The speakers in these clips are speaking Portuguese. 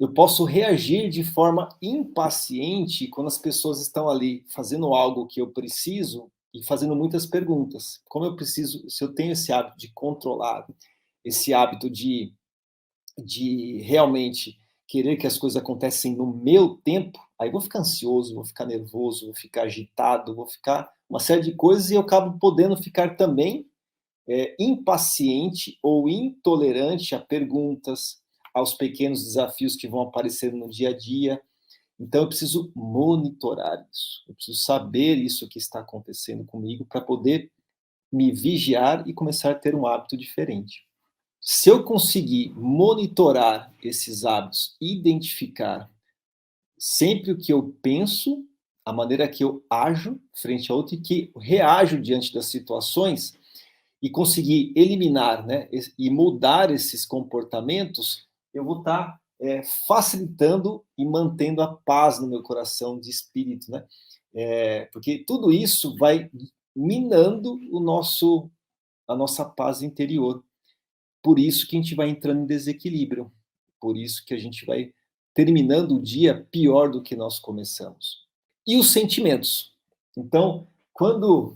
eu posso reagir de forma impaciente quando as pessoas estão ali fazendo algo que eu preciso e fazendo muitas perguntas. Como eu preciso, se eu tenho esse hábito de controlar, esse hábito de realmente querer que as coisas acontecem no meu tempo, aí eu vou ficar ansioso, vou ficar nervoso, vou ficar agitado, vou ficar uma série de coisas e eu acabo podendo ficar também impaciente ou intolerante a perguntas, aos pequenos desafios que vão aparecer no dia a dia. Então, eu preciso monitorar isso. Eu preciso saber isso que está acontecendo comigo para poder me vigiar e começar a ter um hábito diferente. Se eu conseguir monitorar esses hábitos, identificar sempre o que eu penso, a maneira que eu ajo frente a outro e que reajo diante das situações, e conseguir eliminar, né, e mudar esses comportamentos, eu vou estar facilitando e mantendo a paz no meu coração de espírito, né? Porque tudo isso vai minando a nossa paz interior. Por isso que a gente vai entrando em desequilíbrio. Por isso que a gente vai terminando o dia pior do que nós começamos. E os sentimentos. Então, quando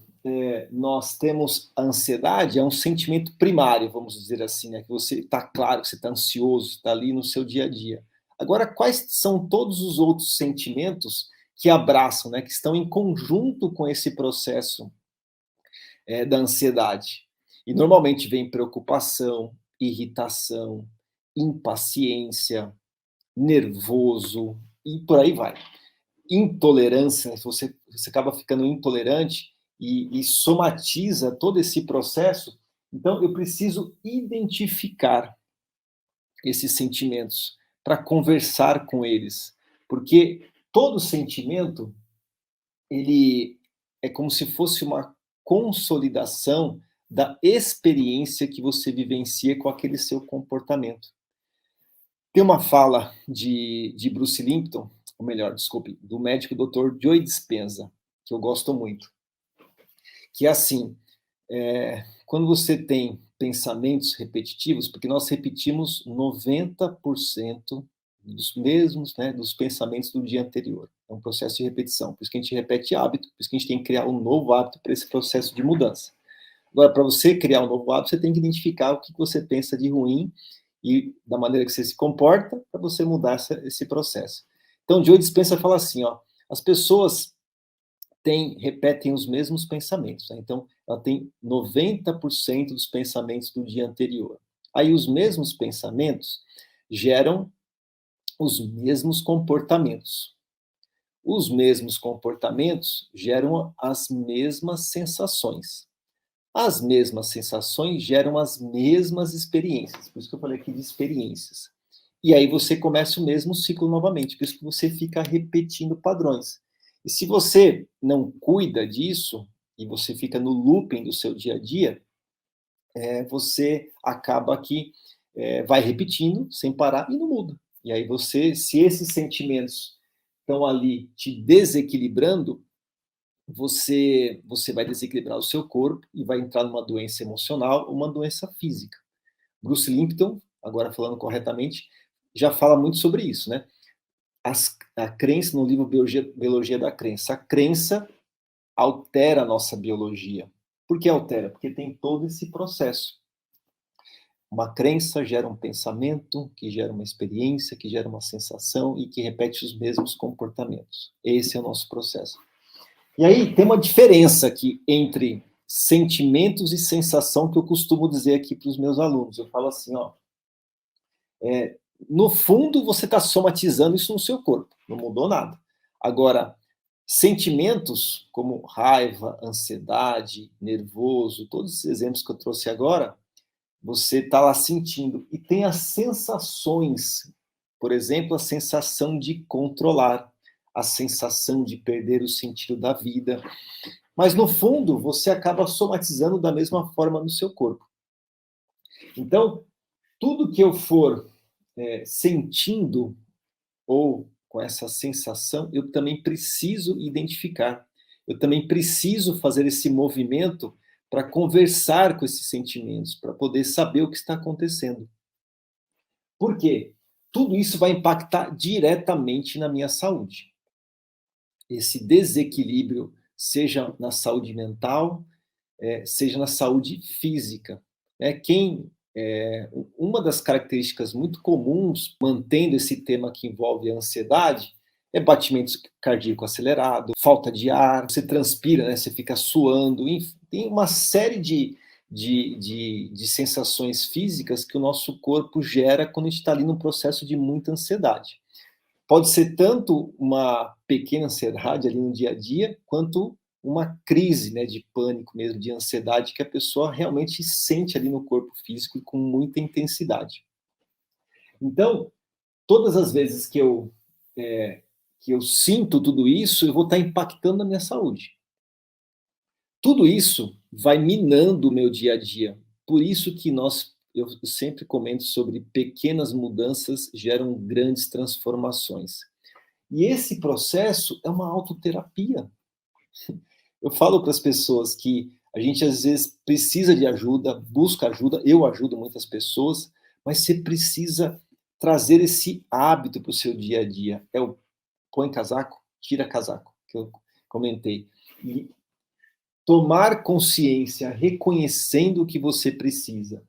nós temos a ansiedade, é um sentimento primário, vamos dizer assim, né? Que você está claro, que você está ansioso, está ali no seu dia a dia. Agora, quais são todos os outros sentimentos que abraçam, né? Que estão em conjunto com esse processo da ansiedade? E normalmente vem preocupação, irritação, impaciência, nervoso e por aí vai. Intolerância, né? Você acaba ficando intolerante e somatiza todo esse processo. Então, eu preciso identificar esses sentimentos para conversar com eles, porque todo sentimento ele é como se fosse uma consolidação da experiência que você vivencia com aquele seu comportamento. Tem uma fala de Bruce Lipton, ou melhor, desculpe, do médico Dr. Joe Dispenza, que eu gosto muito, que é assim, quando você tem pensamentos repetitivos, porque nós repetimos 90% dos mesmos, né, dos pensamentos do dia anterior. É um processo de repetição. Por isso que a gente repete hábito, por isso que a gente tem que criar um novo hábito para esse processo de mudança. Agora, para você criar um novo hábito, você tem que identificar o que você pensa de ruim e da maneira que você se comporta para você mudar esse processo. Então, Joe Dispenza fala assim, ó, as pessoas repetem os mesmos pensamentos. Né? Então, ela tem 90% dos pensamentos do dia anterior. Aí, os mesmos pensamentos geram os mesmos comportamentos. Os mesmos comportamentos geram as mesmas sensações. As mesmas sensações geram as mesmas experiências. Por isso que eu falei aqui de experiências. E aí você começa o mesmo ciclo novamente. Por isso que você fica repetindo padrões. E se você não cuida disso, e você fica no looping do seu dia a dia, você acaba que vai repetindo sem parar e não muda. E aí você, se esses sentimentos estão ali te desequilibrando, você vai desequilibrar o seu corpo e vai entrar numa doença emocional ou uma doença física. Bruce Lipton, agora falando corretamente, já fala muito sobre isso, né? A crença, no livro Biologia da Crença, a crença altera a nossa biologia. Por que altera? Porque tem todo esse processo. Uma crença gera um pensamento, que gera uma experiência, que gera uma sensação e que repete os mesmos comportamentos. Esse é o nosso processo. E aí tem uma diferença aqui entre sentimentos e sensação que eu costumo dizer aqui para os meus alunos. Eu falo assim, ó, no fundo você está somatizando isso no seu corpo, não mudou nada. Agora, sentimentos como raiva, ansiedade, nervoso, todos esses exemplos que eu trouxe agora, você está lá sentindo. E tem as sensações, por exemplo, a sensação de controlar, a sensação de perder o sentido da vida. Mas, no fundo, você acaba somatizando da mesma forma no seu corpo. Então, tudo que eu for sentindo ou com essa sensação, eu também preciso identificar. Eu também preciso fazer esse movimento para conversar com esses sentimentos, para poder saber o que está acontecendo. Por quê? tudo isso vai impactar diretamente na minha saúde. Esse desequilíbrio, seja na saúde mental, seja na saúde física. Uma das características muito comuns, mantendo esse tema que envolve a ansiedade, é batimento cardíaco acelerado, falta de ar, você transpira, né? Você fica suando, enfim, tem uma série de sensações físicas que o nosso corpo gera quando a gente está ali num processo de muita ansiedade. Pode ser tanto uma pequena ansiedade ali no dia a dia, quanto uma crise, né, de pânico mesmo, de ansiedade, que a pessoa realmente sente ali no corpo físico com muita intensidade. Então, todas as vezes que eu sinto tudo isso, eu vou estar impactando a minha saúde. Tudo isso vai minando o meu dia a dia. Por isso que eu sempre comento sobre pequenas mudanças geram grandes transformações. E esse processo é uma autoterapia. Eu falo para as pessoas que a gente às vezes precisa de ajuda, busca ajuda, eu ajudo muitas pessoas, mas você precisa trazer esse hábito para o seu dia a dia. É o põe casaco, tira casaco, que eu comentei. E tomar consciência, reconhecendo o que você precisa,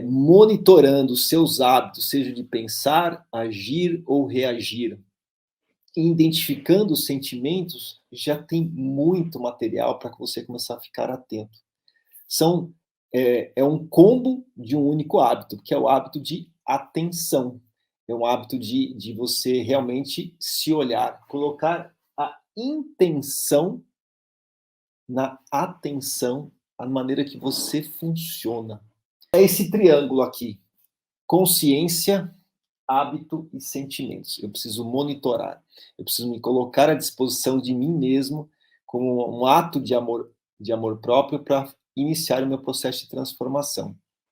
monitorando os seus hábitos, seja de pensar, agir ou reagir, identificando os sentimentos, já tem muito material para que você começar a ficar atento. É um combo de um único hábito, que é o hábito de atenção. É um hábito de você realmente se olhar, colocar a intenção na atenção, a maneira que você funciona. É esse triângulo aqui: consciência, hábito e sentimentos. Eu preciso monitorar, eu preciso me colocar à disposição de mim mesmo como um ato de amor próprio para iniciar o meu processo de transformação.